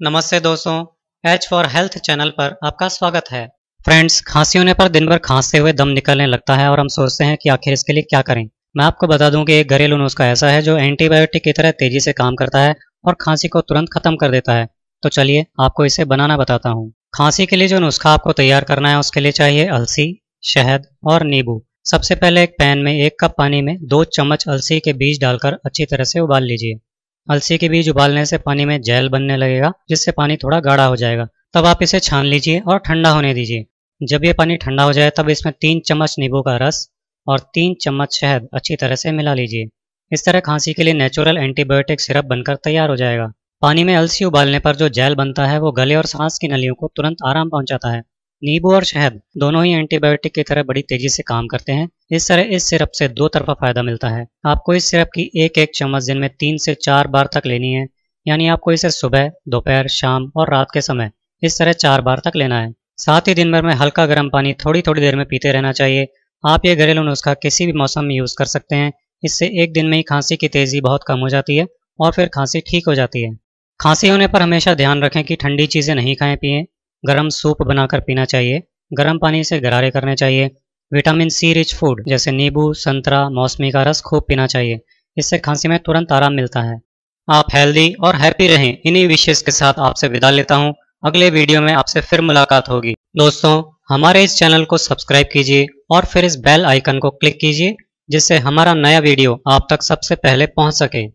नमस्ते दोस्तों, H for health channel पर आपका स्वागत है। फ्रेंड्स, खांसी होने पर दिन भर खांसते हुए दम निकलने लगता है और हम सोचते हैं कि आखिर इसके लिए क्या करें। मैं आपको बता दूं कि एक घरेलू नुस्खा ऐसा है जो एंटीबायोटिक की तरह तेजी से काम करता है और खांसी को तुरंत खत्म कर देता है। तो चलिए आपको इसे बनाना बताता हूँ। खांसी के लिए जो नुस्खा आपको तैयार करना है उसके लिए चाहिए अलसी, शहद और नींबू। सबसे पहले एक पैन में 1 कप पानी में 2 चम्मच अलसी के बीज डालकर अच्छी तरह से उबाल लीजिए। अलसी के बीज उबालने से पानी में जेल बनने लगेगा, जिससे पानी थोड़ा गाढ़ा हो जाएगा। तब आप इसे छान लीजिए और ठंडा होने दीजिए। जब ये पानी ठंडा हो जाए तब इसमें 3 चम्मच नींबू का रस और 3 चम्मच शहद अच्छी तरह से मिला लीजिए। इस तरह खांसी के लिए नेचुरल एंटीबायोटिक सिरप बनकर तैयार हो जाएगा। पानी में अलसी उबालने पर जो जेल बनता है वो गले और सांस की नलियों को तुरंत आराम पहुंचाता है। नींबू और शहद दोनों ही एंटीबायोटिक की तरह बड़ी तेजी से काम करते हैं। इस तरह इस सिरप से 2 तरफा फायदा मिलता है। आपको इस सिरप की एक चम्मच दिन में 3 से 4 बार तक लेनी है, यानी आपको इसे सुबह, दोपहर, शाम और रात के समय इस तरह 4 बार तक लेना है। साथ ही दिन भर में हल्का गर्म पानी थोड़ी थोड़ी देर में पीते रहना चाहिए। आप ये घरेलू नुस्खा किसी भी मौसम में यूज कर सकते हैं। इससे एक दिन में ही खांसी की तेजी बहुत कम हो जाती है और फिर खांसी ठीक हो जाती है। खांसी होने पर हमेशा ध्यान रखें कि ठंडी चीजें नहीं खाएं पिएं। गर्म सूप बनाकर पीना चाहिए। गर्म पानी से गरारे करने चाहिए। विटामिन सी रिच फूड जैसे नींबू, संतरा, मौसमी का रस खूब पीना चाहिए। इससे खांसी में तुरंत आराम मिलता है। आप हेल्दी और हैप्पी रहें। इन्हीं विशेष के साथ आपसे विदा लेता हूं। अगले वीडियो में आपसे फिर मुलाकात होगी। दोस्तों, हमारे इस चैनल को सब्सक्राइब कीजिए और फिर इस बेल आइकन को क्लिक कीजिए, जिससे हमारा नया वीडियो आप तक सबसे पहले पहुंच सके।